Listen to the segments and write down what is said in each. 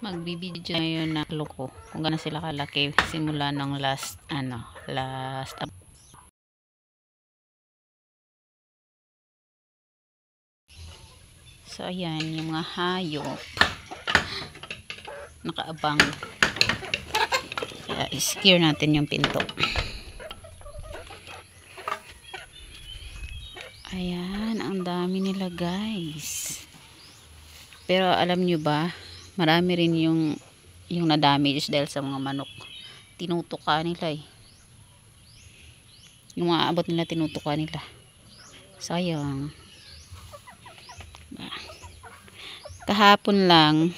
Magbibideo ngayon na loko kung gaano sila kalaki simula ng last so ayan yung mga hayop nakaabang, kaya i-secure natin yung pinto. Ayan, ang dami nila guys, pero alam nyo ba, marami rin yung na-damage dahil sa mga manok. Tinutuka nila yung mga abot nila, tinutuka nila. Sayang. Kahapon lang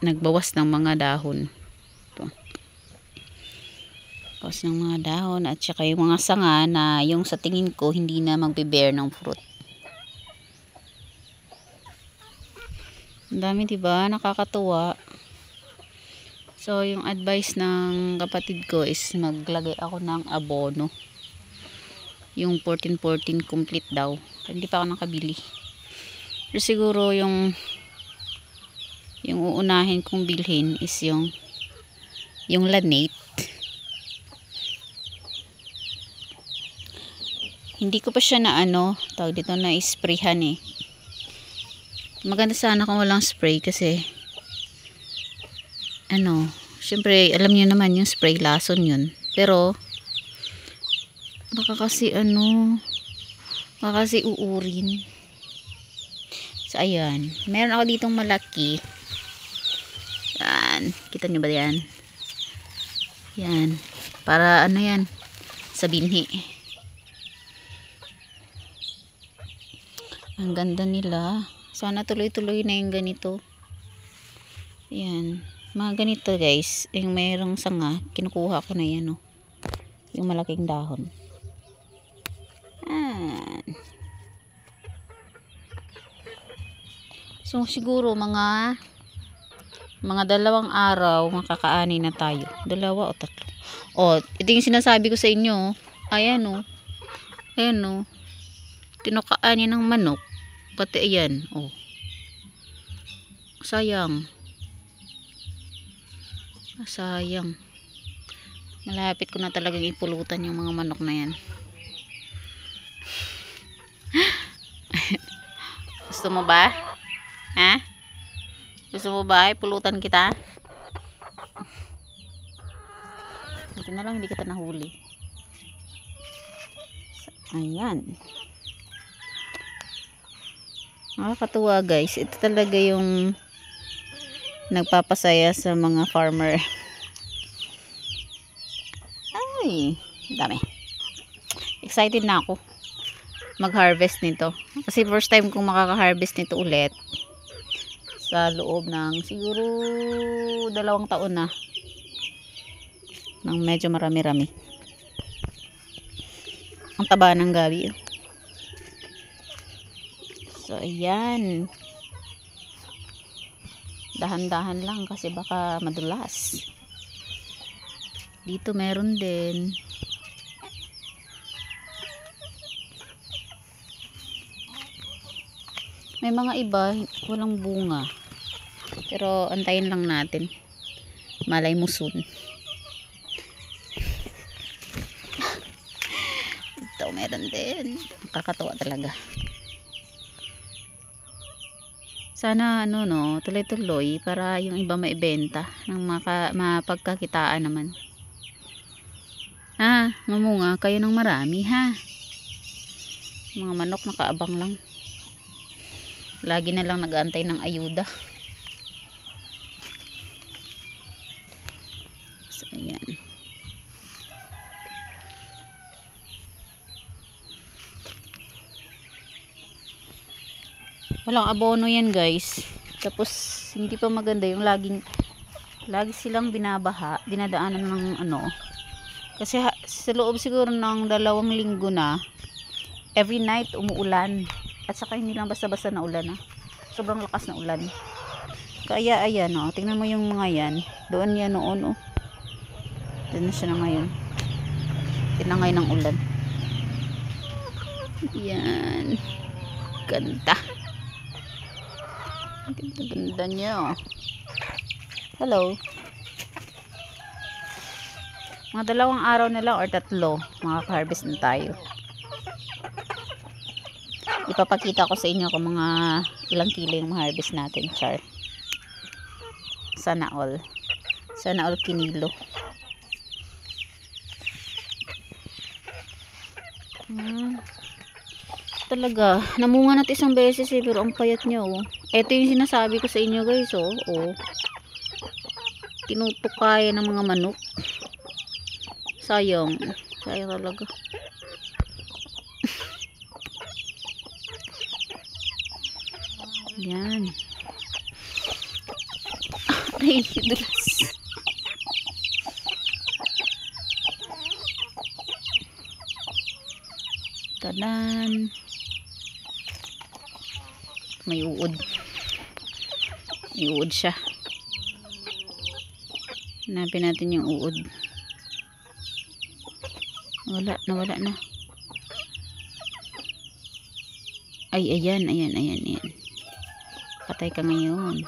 nagbawas ng mga dahon. Ito. Bawas ng mga dahon at saka yung mga sanga na yung sa tingin ko hindi na magbe-bear ng fruit. Ang dami, diba? Nakakatuwa. So, yung advice ng kapatid ko is maglagay ako ng abono. Yung 14-14 complete daw. Hindi pa ako nakabili. Pero siguro yung uunahin kong bilhin is yung Lanate. Hindi ko pa siya na tawag dito na sprayhan eh. Maganda sana kung walang spray kasi syempre alam niyo naman yung spray lason yun, pero baka kasi uurin. So ayan, meron ako ditong malaki. Yan, kita niyo ba yan? Yan, para yan sa binhi. Ang ganda nila. Sana tuloy-tuloy na yung ganito. Yan. Mga ganito guys. Yung mayroong sanga. Kinukuha ko na yan. Yung malaking dahon. Yan. So siguro mga 2 araw makakaani na tayo. 2 o 3. Ito yung sinasabi ko sa inyo. Ayan Ayan tinukaan niya ng manok. Pati ayan. Sayang. Sayang. Malapit ko na talagang ipulutan yung mga manok na yan. Gusto mo ba? Ha? Gusto mo ba? Ipulutan kita? Buti na lang hindi kita nahuli. Ayan. Nakakatuwa guys. Ito talaga yung nagpapasaya sa mga farmer. Ay, dami. Excited na ako mag-harvest nito. Kasi first time kong makaka-harvest nito ulit. Sa loob ng siguro 2 taon na. Nang medyo marami-rami. Ang taba ng gabi. So, ayan. Dahan-dahan lang kasi baka madulas. Dito meron din. May mga iba, walang bunga. Pero, antayin lang natin. Malay mo soon. Ito, meron din. Nakakatawa talaga. Sana tuloy-tuloy para yung iba maibenta ng mapagkakitaan naman. Mamunga kayo ng marami ha. Mga manok nakaabang lang. Lagi na lang nag-aantay ng ayuda. So ayan. Walang abono yan guys. Tapos hindi pa maganda yung lagi silang dinadaanan ng kasi sa loob siguro ng 2 linggo na every night umuulan. At saka hindi lang basta-basta na ulan sobrang lakas na ulan. Kaya ayan tingnan mo yung mga yan. Doon yan noon doon na siya na ngayon. Tinangay ng ulan. Yan. Ganda. Ganda niya. Oh. Hello. Mga 2 araw na lang or 3, makaka-harvest na tayo. Ipapakita ko sa inyo kung mga ilang kilo yung harvest natin, char. Sana all. Sana all kinilo. Talaga, namunga natin isang beses eh, pero ang payat niya oh. Ito yung sinasabi ko sa inyo guys oh. Oh. Tinutok kaya ng mga manok. Sayang. Sayang talaga. Yan. Ay, dulas. Tanan. May uod. May uod siya. Hanapin natin yung uod. Nawala na. Ay, ayan. Patay ka ngayon.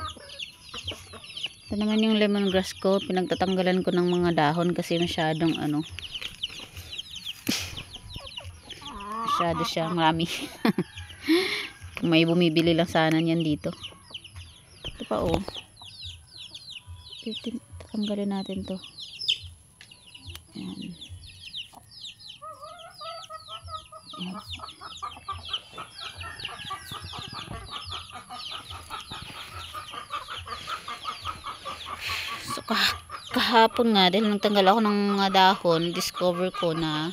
Ito naman yung lemongrass ko. Pinagtatanggalan ko ng mga dahon kasi masyadong masyado siya marami. Kung may bumibili lang sana yan dito. Ito pa oh. Tatanggalin natin to. Ayan. So kahapon nga dahil nung tanggal ako ng mga dahon, discover ko na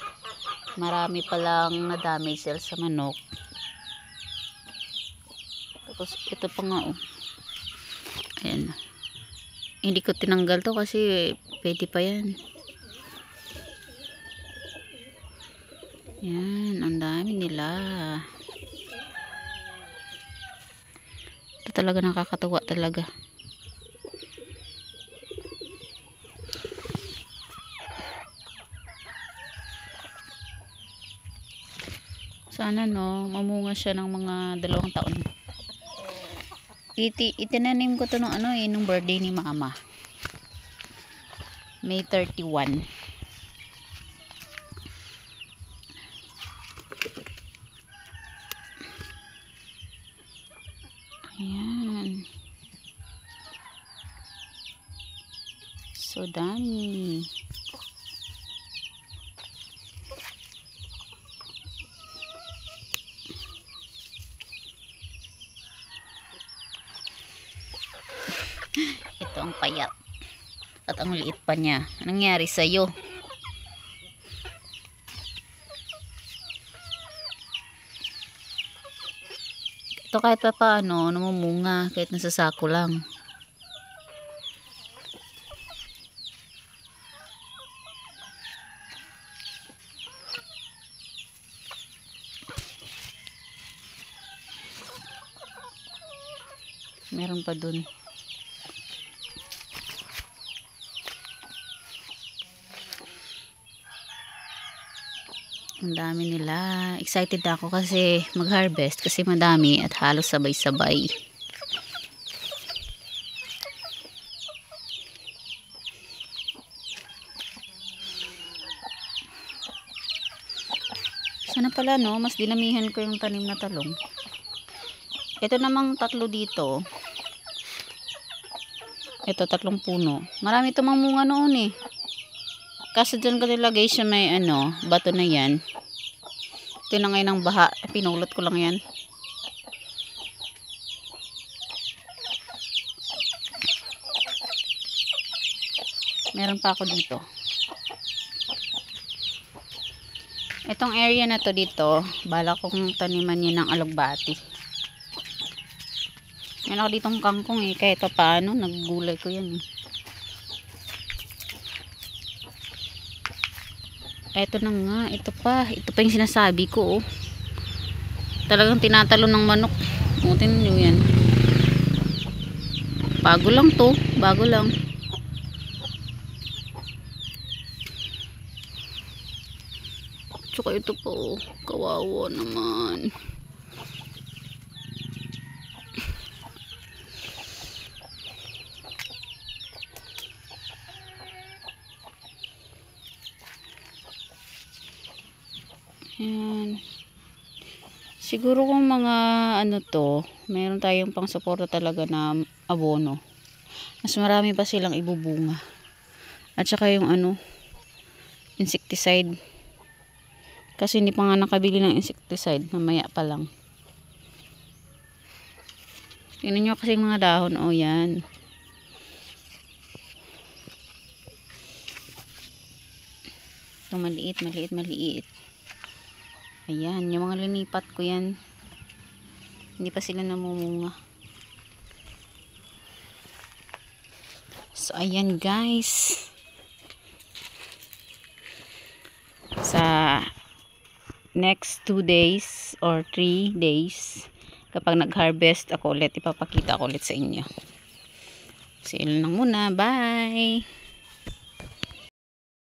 marami palang na-damage sila sa manok. Tapos ito pa nga oh. Ayan. Hindi ko tinanggal to kasi pwede pa yan. Yan, ang dami nila. Ito talaga nakakatuwa talaga. Sana no, mamunga siya ng mga 2 taon. Itinanim ko to nung nung birthday ni mama. May 31. Ayan. So dami. Ito ang payat. At ang liit pa niya. Anong nangyari sa'yo? Ito kahit pa paano, namumunga. Kahit nasa sako lang. Meron pa dun. Ang dami nila. Excited ako kasi mag-harvest kasi madami at halos sabay-sabay. Sana pala no, mas dinamihan ko yung tanim na talong. Ito namang 3 dito. Ito 3 puno. Marami ito mamunga noon eh. Kaso dyan ko nilagay siya may bato na yan. Ito na ngayon ng baha. Pinulot ko lang yan. Meron pa ako dito. Itong area na to dito, bala kong taniman yun ng alugbati. Meron ako ditong kangkong eh. Kahit pa paano, naggulay ko yan eh. Ito na nga, ito pa yung sinasabi ko oh. Talagang tinatalo ng manok. Tingnan nyo yan. Bago lang to, bago lang. Tsaka ito pa oh, kawawa naman. Siguro kung mga ano to, meron tayong pang suporta talaga na abono. Mas marami pa silang ibubunga. At saka yung ano, insecticide. Kasi hindi pa nga nakabili ng insecticide, mamaya pa lang. Tingnan nyo kasi mga dahon, oh yan. Ito maliit, maliit, maliit. Ayan, yung mga linipat ko yan. Hindi pa sila namumunga. So, ayan guys. Sa next 2 days or 3 days, kapag nag-harvest ako ulit, ipapakita ko ulit sa inyo. So, yun lang muna. Bye!